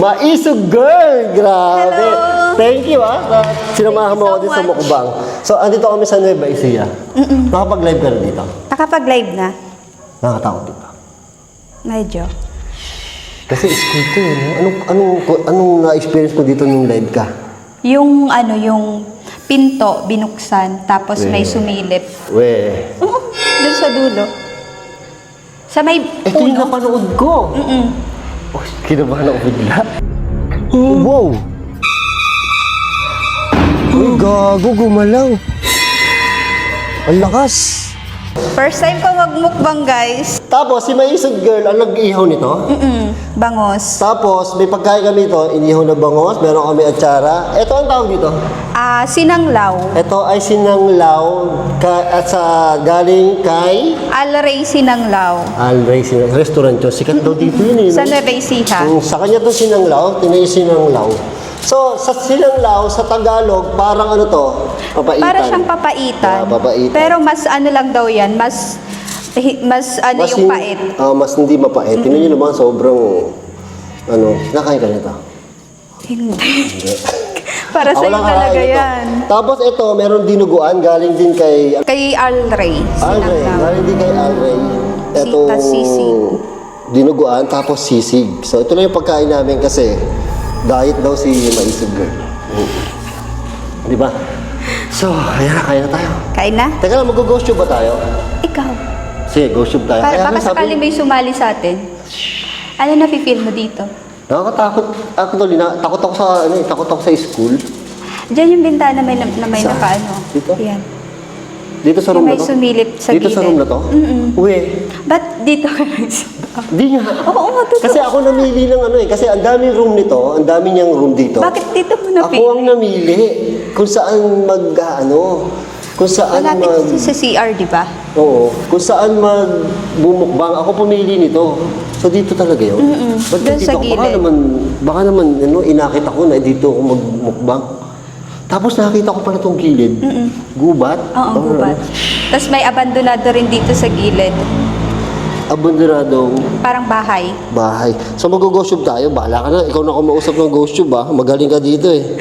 Maisog girl! Grabe! Hello! Thank you sinamahan mo ako so din sa much. mukbang. So, andito kami sa Nueva Ecija. Nakapag-live ka na dito? Nakapag-live na? Nakakatakot dito. Medyo. Kasi school to yun. Anong na-experience mo dito nung live ka? Yung yung pinto binuksan, tapos may sumilip. We. Doon sa dulo. Sa may Ito yung puno. napanood ko. Oh, kinabahan ako bigla. Wow! Uy, gago, gumalaw. Ang lakas. First time ko magmukbang, guys. Tapos, si Maisog girl, ang nag-ihaw nito. Bangos. Tapos, may pagkain kami ito, inihaw na bangos, meron kami atsara. Ito ang tawag dito. Sinanglaw. Ito ay sinanglaw at sa galing kay Al Rey Sinanglaw. Al Rey Restaurant yun. Sikat daw dito yun eh. Sa Nueva Ecija. Sa kanya itong sinanglaw, tinay sinanglaw. So, sa sinanglaw, sa Tagalog, parang ano to? Papaitan. Para siyang papaitan. Yeah, papaitan. Pero mas lang daw yan, mas yung pait. Mas hindi mapait. Tingnan nyo naman, sobrang, nakain ka nito. Hindi. Para Ako sa iyo lang talaga kakain ito. yan. Tapos ito, meron dinuguan, galing din kay Kay Al Rey Al Rey. Sinanglaw. Galing din kay Al Rey. Itong Tas sisig. dinuguan, tapos sisig. So, ito na yung pagkain namin kasi diet daw si Maisog girl. Di ba? So, ayan na, kaya na tayo. Kain na? Teka lang, mag-ghost tube ba tayo? Ikaw. Sige, ghost tube tayo. Baka nga sakali may sumali sa atin. Ano na-feel mo dito? Nakakatakot. Actually, takot ako sa school. Diyan yung bintana may Saan? nakaano. Dito? Yan. Dito sa Yung room na may to? sumilip sa Dito gilid. sa room na to? Uwe. Ba't dito ka Di nga. Oo nga, totoo. Kasi ako namili ng kasi ang daming room nito, ang dami niyang room dito. Bakit dito mo na Ako ang namili kung saan kung saan Malapit sa CR, di ba? Oo, kung saan bumukbang, ako pumili nito. So dito talaga yun. Ba't Doon dito sa ako? gilid. Baka naman inakit ako na dito ako magmukbang. Tapos nakita ko pala itong gilid. Gubat. Oo, gubat. Tapos may abandonado rin dito sa gilid. Abandonadong Parang bahay. bahay. So mag-ghost tube tayo. Bahala ka na. Ikaw na ako mausap ng ghost tube Magaling ka dito eh.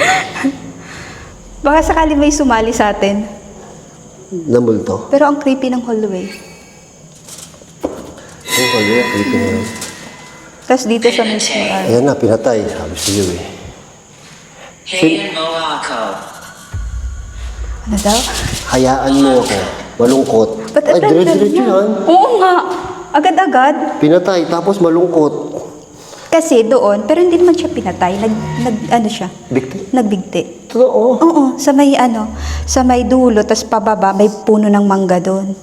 Baka sakali may sumali sa atin. Namulto. Pero ang creepy ng hallway. Ang kaya, creepy na yun. Tapos dito sa may CR. Ayan na, pinatay. Sabi sa'yo eh. Hey in Morocco. Ano daw? Hayaan mo ako. Malungkot. Ba't Ay, agad dire-diretso yan. Oo nga. Agad-agad. Pinatay, tapos malungkot. Kasi doon, pero hindi naman siya pinatay. Ano siya? Bigti. Nagbigti. Totoo. Oo, sa may dulo, tas pababa, may puno ng mangga doon.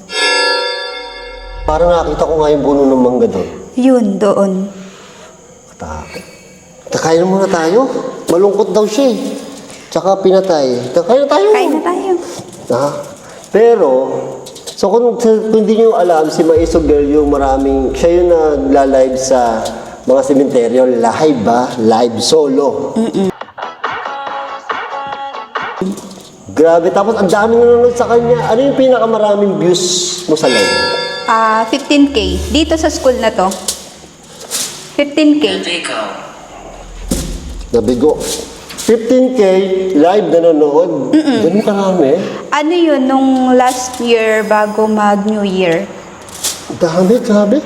Parang nakita ko nga yung puno ng mangga doon. Yun, doon. Katakot. Kakain na muna tayo. Malungkot daw siya eh. Tsaka pinatay. Kakain na tayo. Kain na tayo. Pero, so kung hindi nyo alam, si Maisog girl yung siya yung nagla-live sa mga sementeryo. Live Live solo. Grabe. Tapos ang daming nanonood sa kanya. Ano yung pinakamaraming views mo sa live? 15K. Dito sa school na to. 15K. Vigo. Nabigo. 15K live nanonood. Ganun karami. Ano yun, nung last year, bago mag-New Year? Dami, grabe.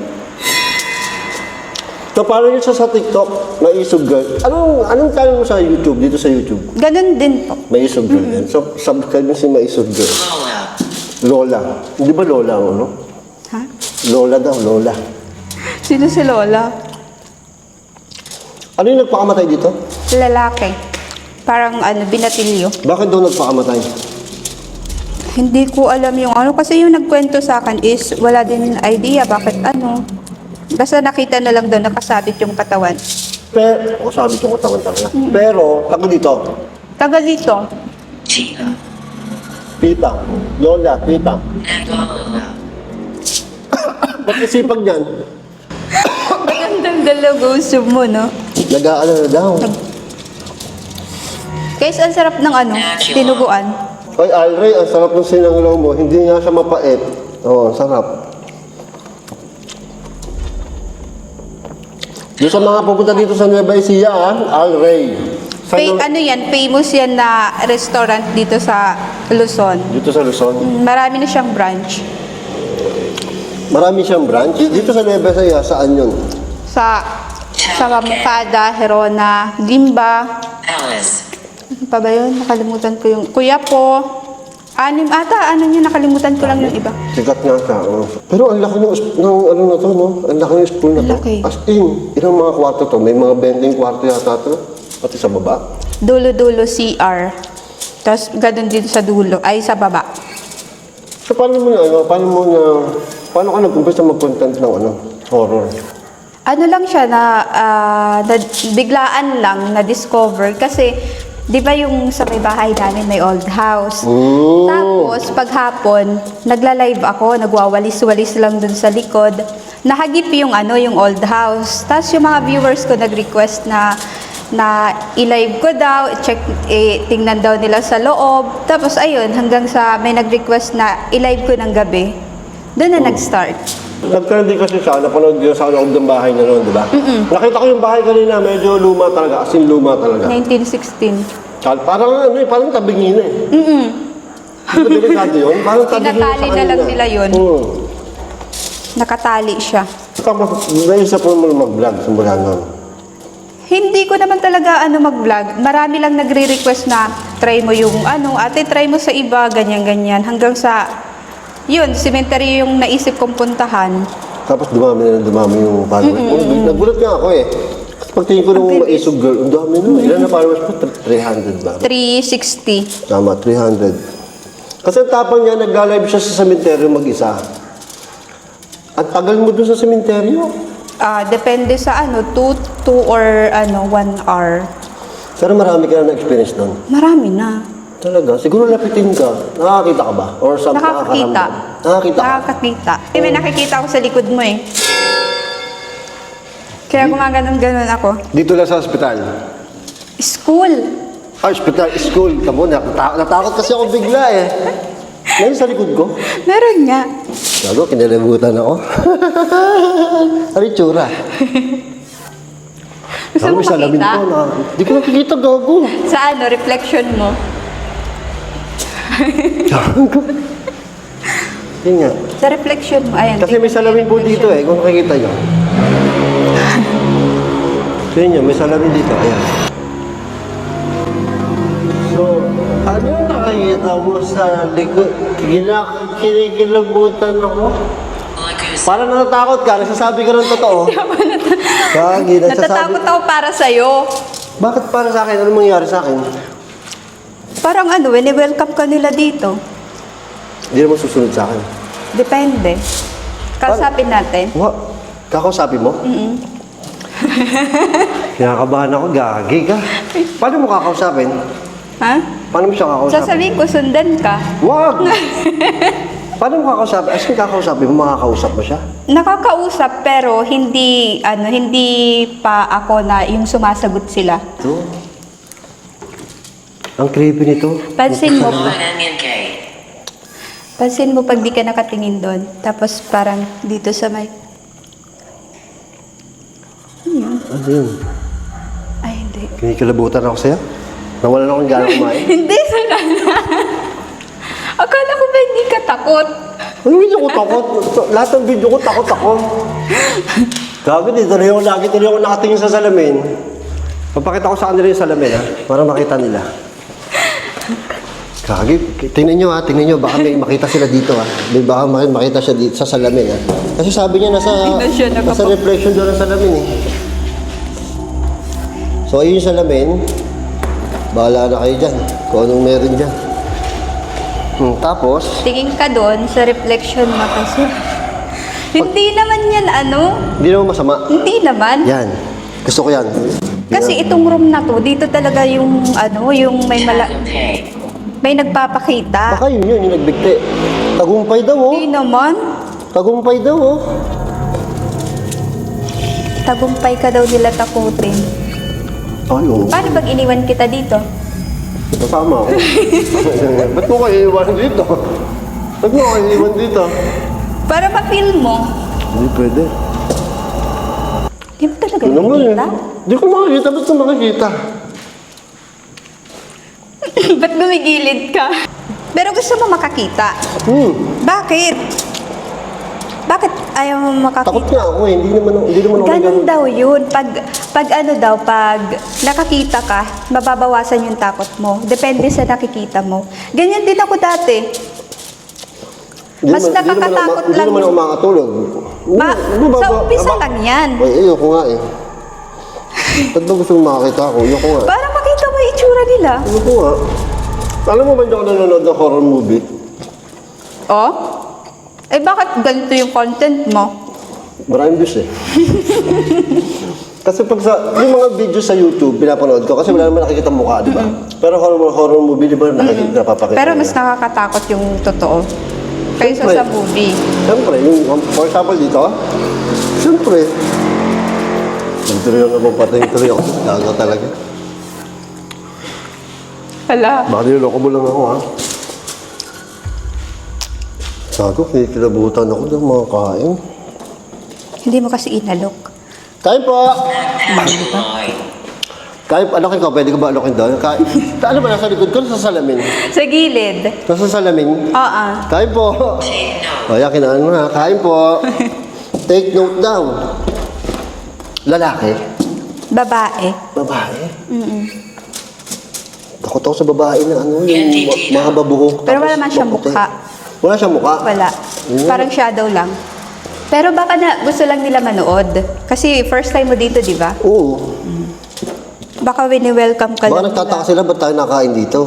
So, paano yun sa TikTok? Maisog girl. Anong channel mo sa YouTube? Dito sa YouTube? Ganun din po. Maisog girl yan. So, subscribe mo si Maisog girl. Lola. Lola. Hindi ba Lola ang ano? Ha? Lola daw, Lola. Sino si Lola? Ano yung nagpakamatay dito? Lalaki. Parang binatilyo. Bakit daw nagpakamatay? Hindi ko alam yung kasi yung nagkwento sa akin is wala din idea bakit Basta nakita na lang doon nakasabit yung katawan. Pero, sabi ko katawan-tawa. Pero, tago dito. Taga dito. Tina. Pitang. Lola, pitang. Angola. Ba't kasipag niyan? Magandang dalago mo, no? Nag-aano na daw. Guys, ang sarap ng tinuguan. Ay, Al Rey, ang sarap ng sinanglaw mo. Hindi nga siya mapait. Oo, ang sarap. Doon sa mga pupunta dito sa Nueva Ecija, Al Rey. Sa Ano yan, famous yan na restaurant dito sa Luzon. dito sa Luzon. Marami na siyang branch. Marami siyang branch. Dito sa Nueva Ecija, saan yun? Sa Mukada, Herona, Gimba. Alice. Ano pa ba yun? Nakalimutan ko yung Kuya po. Anim ata, nakalimutan ko lang yung iba. Sikat nga siya. Pero ang laki ng ano na to, no? Ang laki ng school na to. Laki. As in, ilang mga kwarto to? May mga 20 kwarto yata to. Pati sa baba. Dulo-dulo CR. Tapos ganun din sa dulo, ay sa baba. So paano ka nag-umpisa mag-content ng horror? Ano lang siya biglaan lang na-discover kasi di ba yung sa may bahay namin may old house. Mm. Tapos paghapon, nagla-live ako, nagwawalis-walis lang dun sa likod. Nahagip yung yung old house. Tapos yung mga viewers ko nag-request na i-live ko daw, tingnan daw nila sa loob. Tapos ayun, hanggang sa may nag-request na i-live ko ng gabi. Doon na nag-start. Nagkaroon din kasi siya, napanood din sa loob ng bahay na noon, di ba? Nakita ko yung bahay kanina, medyo luma talaga, as in luma talaga. 1916. Parang tabingin eh. Hindi ba delikado yun? Parang tabingin Tinatali na lang nila yun. Nakatali siya. Tapos, naisip mo mag-vlog simula nun. Hindi ko naman talaga mag-vlog. Marami lang nagre-request na try mo yung ate try mo sa iba, ganyan-ganyan. Hanggang sa, yun, cemetery yung naisip kong puntahan. Tapos dumami yung followers. Nagulat nga ako eh. Kasi pagtingin ko nung maisog girl, ang dami nun. Ilan na followers mo? 300 ba? 360. Tama, 300. Kasi ang tapang niya, nagla-live siya sa sementeryo mag-isa. At tagal mo dun sa sementeryo. Depende sa 2 or 1 hour. Pero marami ka na na-experience doon. Marami na. Talaga? Siguro lapitin ka. Nakakita ka ba? Or sa Nakakakita. Nakakita ka? Nakakakita. May nakikita ako sa likod mo eh. Kaya gumaganon-ganon ako. Dito lang sa ospital. School. Ospital, school. Tamo, natakot kasi ako bigla eh. Ngayon sa likod ko. Meron nga. Gago, kinalabutan ako. Ano yung tsura? Gusto mo salamin makita? ko. Hindi ko nakikita, gago. Sa reflection mo? Yun nga. Sa reflection mo, ayan. Kasi may salamin po dito eh, kung nakikita nyo. So yun yun, may salamin dito, ayan. So, ano yung nakikita mo sa likod? Kinikilabutan ako. Like Parang natatakot ka, nagsasabi ka ng totoo. Gagi, Natatakot ako para sa'yo. Bakit para sa akin? Ano mangyari sa akin? Parang welcome ka nila dito. Hindi naman susunod sa akin. Depende. Kausapin natin. What? Kakausapin mo? Kinakabahan ako, gagi ka. Paano mo kakausapin? Ha? Paano mo siya kakausapin? Sasabihin ko, sundan ka. Wag! Paano mo kakausapin? As in, kakausapin mo, makakausap mo siya? Nakakausap pero hindi pa ako na yung sumasagot sila. Ito. Ang creepy nito. Pansin mo, Onion cake. pansin mo pag di ka nakatingin doon. Tapos parang dito sa may... Ano yun? Ay, hindi. Kinikilabutan ako sa'yo? Nawalan akong gana kumain? Hindi, sana na. Akala ko ba hindi ka takot? Ano video ko takot? Lahat ng video ko takot ako. Gabi, tuloy ako nakatingin sa salamin. Papakita ko sa kanila yung salamin, ha? Para makita nila. Kagi, tingnan nyo, baka may makita sila dito, ha? Baka makita siya dito sa salamin, ha? Kasi sabi niya nasa reflection doon ng salamin, eh. So, ayun yung salamin. Bahala na kayo dyan, kung anong meron dyan. Tapos, Tingin ka doon sa reflection mo kasi. Hindi naman yan hindi naman masama. Hindi naman. Yan. Gusto ko yan. Kasi itong room na to, dito talaga yung yung Cake. may nagpapakita. Baka yun yung nagbigti. Tagumpay daw, oh. Hindi naman. Tagumpay daw, oh. Tagumpay ka daw nila takutin. Ay, oh. Paano pag iniwan kita dito? Kasama ako. Ba't mo kayo iwan dito? Ba't mo kayo iwan dito? Para ma-feel mo. Hindi pwede. Hindi mo talaga Ano naman eh. nakikita? Hindi ko makikita. Ba't ko makikita? Ba't gumigilid ka? Pero gusto mo makakita. Bakit? Bakit ayaw mo makakita? Takot nga ako eh. Hindi naman ako Ganun daw yun. Pag ano daw, pag nakakita ka, mababawasan yung takot mo. Depende sa nakikita mo. Ganyan din ako dati. Mas nakakatakot Hindi lang naman ako yung- makatulog. Sa umpisa lang yan. Ay, ayoko nga eh. Ba't ba gusto mong makakita ako? Ayoko nga. Para makita mo yung itsura nila. Ayoko nga. Alam mo ba hindi ako nanonood ng horror movie? Oh? Eh bakit ganito yung content mo? Maraming views eh. Kasi pag yung mga video sa YouTube, pinapanood ko, kasi wala naman nakikita mukha, di ba? Pero horror movie, di ba, napapakita Pero mas nila. nakakatakot yung totoo. Kaysa Siyempre. sa movie. Siyempre, for example dito, siyempre, nagtuloy lang ako, patay-tuloy ako. Gaga talaga. Hala. Baka niloloko mo lang ako, ha? Gago, kinikilabutan ako ng mga kain. Hindi mo kasi inalok. Kain po! July. Kain po, alokin ka, pwede ka ba alokin doon? Kain. Ano ba, nasa likod ko, nasa salamin? Sa gilid. Nasa salamin? Oo. Kain po! Take note. O, yan, kinaan mo na. Kain po! Take note daw. Lalaki? Babae. Babae? Takot ako sa babae na ano, yung mahaba buhok. Pero wala tapos man siyang maputi. mukha. Wala siyang mukha? Wala. Parang shadow lang. Pero baka na gusto lang nila manood. Kasi first time mo dito, di ba? Oo. Baka wini-welcome ka Baka lang nagtataka nila. sila, ba't tayo nakain dito?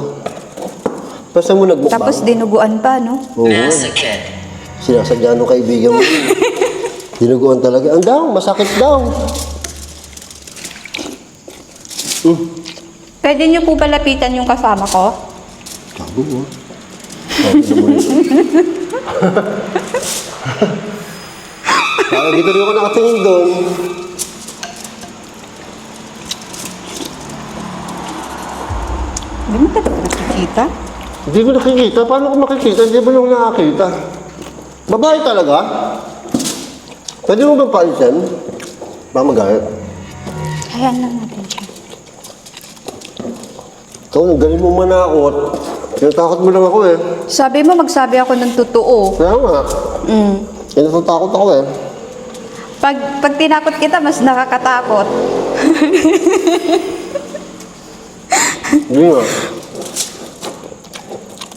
First time mo nagmukbang? Tapos dinuguan pa, no? Oo. Massacre. Sinasadya nung kaibigan mo. Dinuguan talaga. Ang daw, masakit daw. Pwede niyo po ba lapitan yung kasama ko? Gago mo. Sabi naman yun. Kaya dito rin ako nakatingin doon. Hindi mo talaga nakikita. Hindi ko nakikita. Paano ko makikita? Hindi ba yung nakakita? Babae talaga? Pwede mo bang paalisan? Baka magayat. Hayaan lang natin siya. Ikaw, galing mo manakot. Tinatakot mo lang ako eh. Sabi mo, magsabi ako ng totoo. Kaya nga. Tinatakot ako eh. Pag tinakot kita, mas nakakatakot. Hindi nga.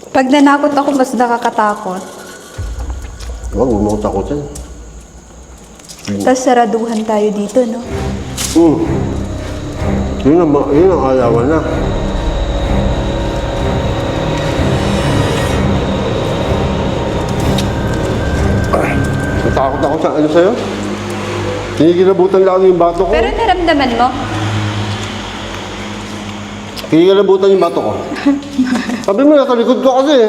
Pag nanakot ako, mas nakakatakot. Huwag mo akong takotin. Tapos saraduhan tayo dito, no? Yun ang alawan na. Natakot ako sa ano sa'yo? Kinikilabutan lang yung bato ko. Pero naramdaman mo, Kinikilabutan yung bato ko. Sabi mo, nasa likod ko kasi.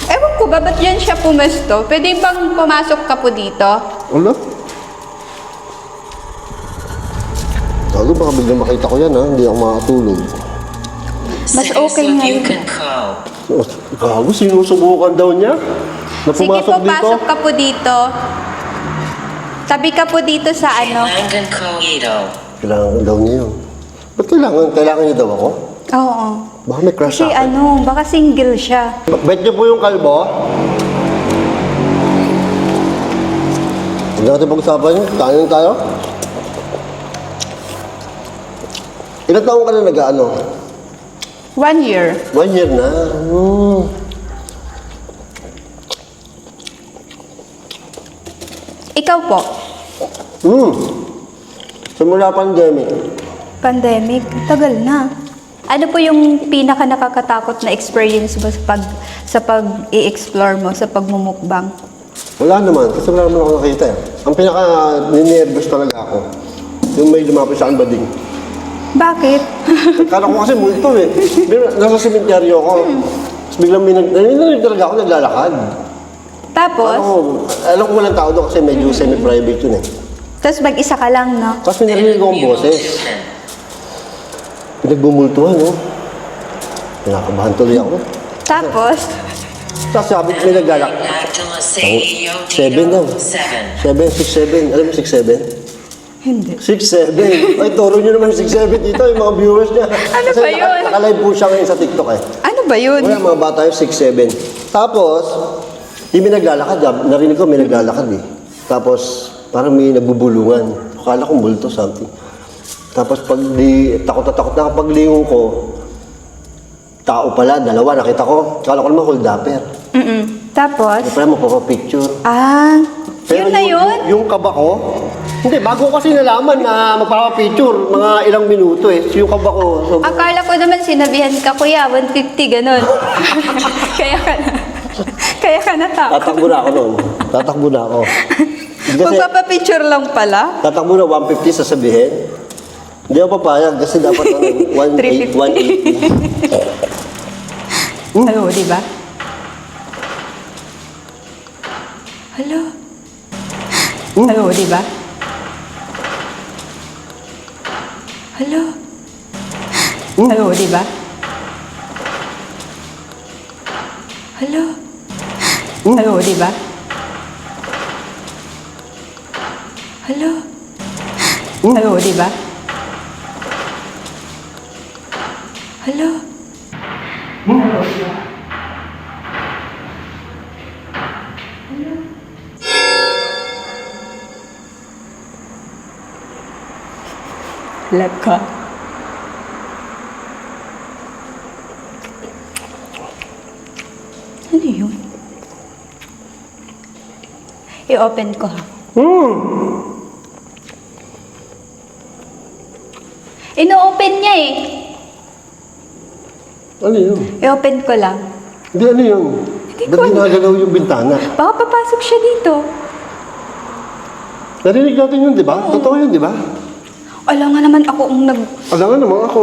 ewan ko ba, ba't yan siya pumesto? Pwede bang pumasok ka po dito? Wala. Gago, baka biglang makita ko yan ha. Hindi ako makatulog. Mas Cities okay of nga yun. Yukon Co. Gago, sinusubukan daw niya. Na Sige pumasok po, dito. pasok ka po dito. Tabi ka po dito sa ano. Langan Co. Ito. Kailangan daw niya yun. Ba't kailangan? Kailangan niya daw ako? Oo. Baka may crush Kasi sa akin. ano, baka single siya. Bet niyo po yung kalbo? Hindi natin pag-usapan yun. Tayo tayo. Ilan taong ka na nag-ano? 1 year. 1 year na. Ikaw po, Simula pandemic. pandemic, tagal na. Ano po yung pinaka nakakatakot na experience mo sa pag-i-explore mo, sa pagmumukbang? Wala naman. Kasi wala naman ako nakita eh. Ang pinaka-ninervous talaga ako. Yung may lumapit sa akin bading. Bakit? Kala ko kasi multo eh. Pero nasa sementeryo ako. Tapos biglang naninig talaga ako naglalakad. Tapos, Alam ko walang tao doon kasi medyo semi-private yun eh. tapos mag-isa ka lang, no? Tapos may narinig akong boses. Pinagbumultuhan, no? Pinakabahan tuloy ako. Tapos, Tapos sabi ko may naglalak. Nagdala sa iyo. 7 daw. 7. 7, 6, 7. Alam mo 6, 7? Hindi. 6'7". Ay, turo nyo naman 6'7 dito, yung mga viewers niya. Ano ba yun? Naka-live po siya ngayon sa TikTok eh. Ano ba yun? Wala, mga bata yung 6'7". Tapos, yung may naglalakad, narinig ko may naglalakad eh. Tapos, parang may nagbubulungan. Akala kong bulto, something. Tapos, pag takot na takot na paglingon ko, tao pala, dalawa, nakita ko. Akala ko naman hold upper. Tapos? Hindi pala magpapapicture. Ah, yun na yun? Yung kaba ko, hindi, bago ko kasi nalaman na magpapapicture, mga ilang minuto eh. So, yung kaba ko, so, Akala ko naman sinabihan ka, kuya, 150, ganun. Kaya ka natakot. tatakbo na ako noon. Tatakbo na ako. Kasi, Magpapapicture lang pala. tatakbo na 150 sasabihin. Hindi ako papayag kasi dapat 180. 180. Ano, di ba? Hello? Hello, di ba? Hello? Hello, di ba? Hello? Hello, di ba? Hello? Hello, di ba? Hello? Love ka. Ano yun? I-open ko ha. Ino-open niya eh. Ano yun? I-open ko lang. Hindi, ano yun? Hindi Ba't ko alam. ginagalaw yung bintana? Baka papasok siya dito. Narinig natin yun, di ba? Totoo yun, di ba? Alam nga naman ako ang Alam nga naman ako.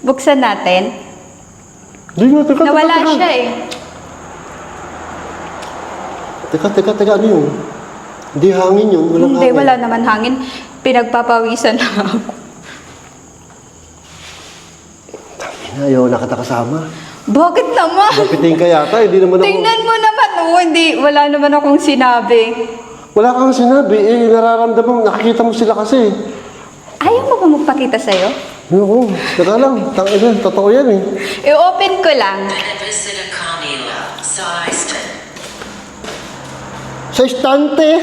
nagbuksan natin. Hindi nga, teka, Nawala teka. siya eh. Teka, ano yun? Hindi hangin yun, walang Hindi, hangin. wala naman hangin. Pinagpapawisan na ako. Ayaw na kita kasama. Bakit naman? Napiting ka yata, hindi naman ako... Tingnan mo naman, oh, hindi, wala naman akong sinabi. Wala kang sinabi, eh, nararamdaman, nakikita mo sila kasi. Ayaw mo ba magpakita sa'yo? Oo, teka lang, tangina, totoo yan eh. I-open ko lang. Visitor Camila, Seiston. Sa istante,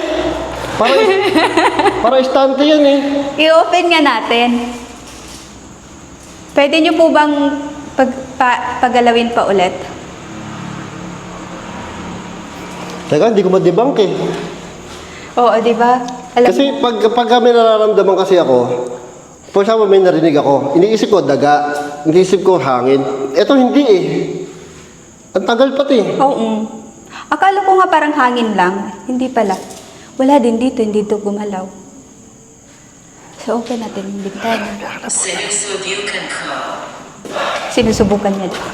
para istante yan eh. I-open nga natin. Pwede niyo po bang pagalawin pa ulit? Teka, hindi ko ma-debunk eh. Oo, di ba? Alam Kasi pag may nararamdaman kasi ako, for example, may narinig ako, iniisip ko daga, iniisip ko hangin. Ito hindi eh. Ang tagal pati. Oo. Akala ko nga parang hangin lang. Hindi pala. Wala din dito, hindi to gumalaw. So, open natin yung bintana. Sinusubukan ko. Sinusubukan niya daw.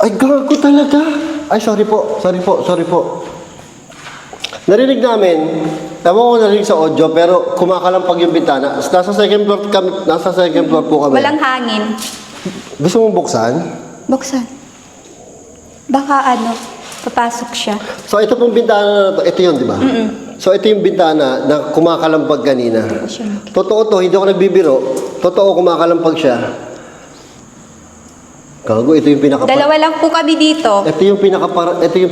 Ay, gago talaga. Ay, sorry po. Narinig namin, ewan ko narinig sa audio, pero kumakalampag yung bintana. Nasa second floor po kami. Walang hangin. Gusto mong buksan? Buksan. Baka papasok siya. So, ito pong bintana na to, ito yun, di ba? So, ito yung bintana na kumakalampag kanina. Totoo to, hindi ako nagbibiro. Totoo, kumakalampag siya. Gago, ito yung Dalawa lang po kami dito. ito yung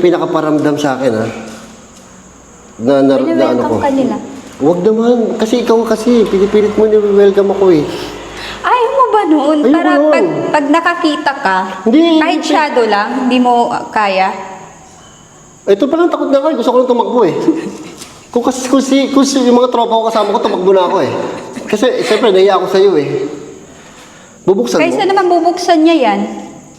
pinakaparamdam sa akin, ha? Na ano ko. Welcome ka nila. Huwag naman, kasi ikaw kasi, pinipilit mo ni-welcome ako eh. Ayaw mo ba noon? Ayaw Para ko noon. pag nakakita ka, Hindi. kahit shadow lang, hindi mo kaya. Ito pa lang takot na ako, gusto ko lang tumakbo eh. kung yung mga tropa ko kasama ko, tumakbo na ako eh. Kasi, siyempre, nahiya ako sa'yo eh. Bubuksan Kaysa mo? naman bubuksan niya yan.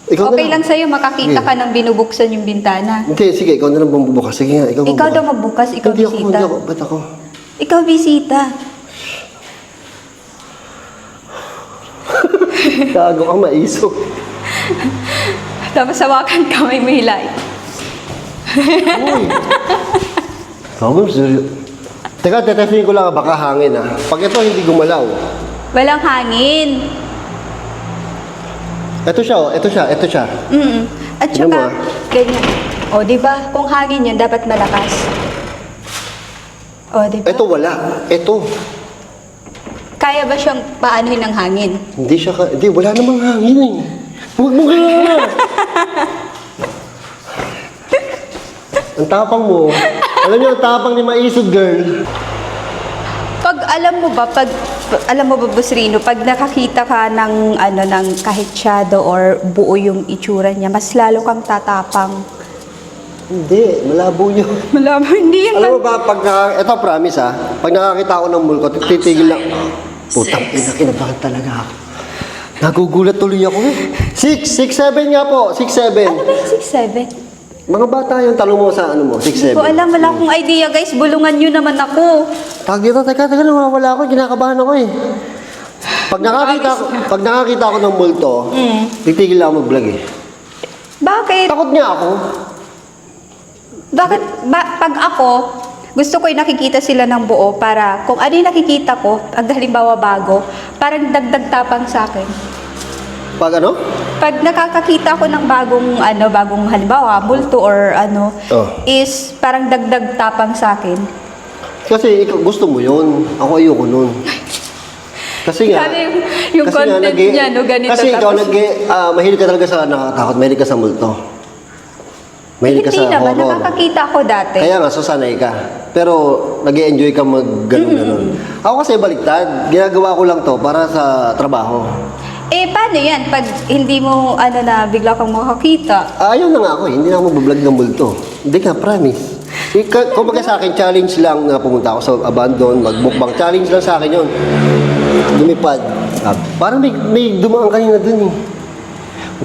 Ikaw na Okay lang sa'yo, makakita Sige. ka ng binubuksan yung bintana. Hindi, sige, ikaw na lang bumubukas. Sige nga, ikaw Ikaw daw magbukas, ikaw Hindi bisita. ako, ba't ako? Ikaw bisita. Gago ka, maiso. Tapos hawakan kamay mo hilay. Uy. Gago, seryo. Teka, tetestingin ko lang, baka hangin ah. Pag ito hindi gumalaw. Walang hangin. Ito siya. At Tignan mo, saka, ah. ganyan. O, di ba? Kung hangin yun, dapat malakas. O, di ba? Ito wala. Ito. Kaya ba siyang paanohin ng hangin? Hindi siya hindi, wala namang hangin eh. Huwag mo kaya. Ang tapang mo. Alam niyo, ang tapang ni Maisog girl. Alam mo ba, Boss Rino, pag nakakita ka ng, ng kahit shadow or buo yung itsura niya, mas lalo kang tatapang. Hindi, malabo yun. Malabo, hindi yun. Alam mo ba, ito promise ha, pag nakakita ako ng mulko, titigil lang. Putang ina, kinabahan talaga ako. Nagugulat tuloy ako eh. 6, 7 nga po, 6, 7. Ano ba yung 6'7"? Mga bata yung tanong mo sa ano mo, 6, 7. Hindi ko alam, wala akong idea guys, bulungan nyo naman ako. Tawag dito, teka, wala ako, kinakabahan ako eh. Pag nakakita ako ng multo, titigil lang ako mag-vlog eh. Bakit? Takot niya ako. Bakit? Pag ako, gusto ko yung nakikita sila ng buo para kung ano yung nakikita ko, pag halimbawa bago, parang dagdag tapang sa akin. Pag ano? Pag nakakakita ko ng bagong halimbawa, multo or is parang dagdag tapang sa akin. Kasi ikaw, gusto mo yun. Ako ayoko nun. Kasi nga, Grabe yung content niya, no? Ganito. kasi ikaw, tapos, mahilig ka talaga sa nakakatakot, mahilig ka sa multo. Mahilig ka hindi sa naman, horror. nakakakita ko dati. Kaya nga, sasanay ka. Pero, nag-e-enjoy ka mag-ganon-ganon. Ako kasi baliktad. Ginagawa ko lang to para sa trabaho. Paano yan? Pag hindi mo, na bigla kang makakita. Ayaw na nga ako eh. Hindi na ako mag-vlog ng multo. Hindi ka, promise. Kumbaga sa akin, challenge lang na pumunta ako sa abandon, mag-mukbang. Challenge lang sa akin yun. Lumipad. Parang may dumaan kanina dun eh.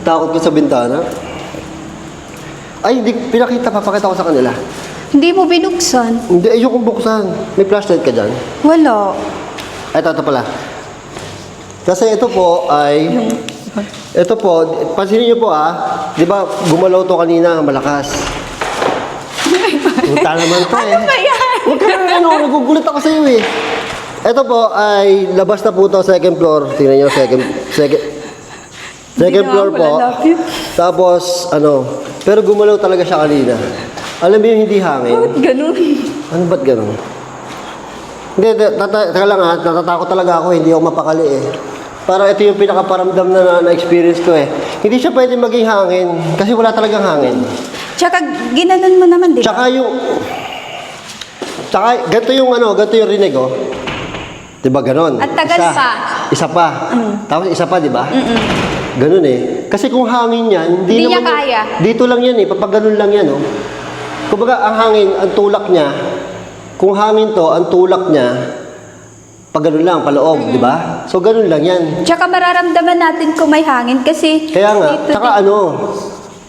Takot ko sa bintana. Ay, hindi, papakita ko sa kanila. Hindi mo binuksan. Hindi, ayokong buksan. May flashlight ka dyan? Wala. Ay, ito pala. Kasi ito po ay... Ito po, pansinin niyo po di ba gumalaw to kanina, malakas. Punta naman to eh. Ano ba yan? Huwag ka na nagugulat ako sa iyo eh. Ito po ay labas na po to, second floor. Tingnan niyo, second Hindi floor naman po. pala lapit. Tapos, pero gumalaw talaga siya kanina. Alam mo yung hindi hangin? Bakit ganun? Ano ba't ganun? Hindi, teka lang natatakot talaga ako, hindi ako mapakali eh. Para ito yung pinakaparamdam na na-experience ko eh. Hindi siya pwede maging hangin, kasi wala talagang hangin. Tsaka ginanon mo naman, di ba? Tsaka ganito yung rinig oh. Di ba ganon? At tagal pa. Isa pa. Tapos isa pa, di ba? Ganon eh. Kasi kung hangin yan, Hindi niya naman kaya. Dito lang yan eh, pag ganon lang yan oh. Kumbaga, ang hangin, ang tulak niya, kung hangin to, ang tulak niya, pag ganun lang, paloob, di ba? So, ganun lang yan. Tsaka mararamdaman natin kung may hangin kasi... Kaya nga, tsaka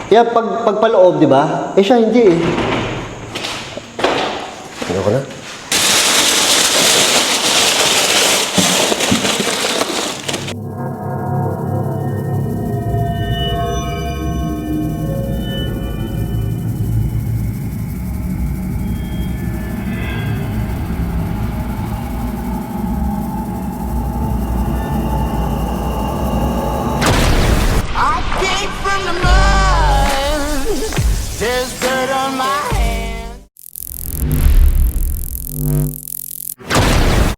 kaya pag paloob, di ba? Siya hindi eh. Ano ko na?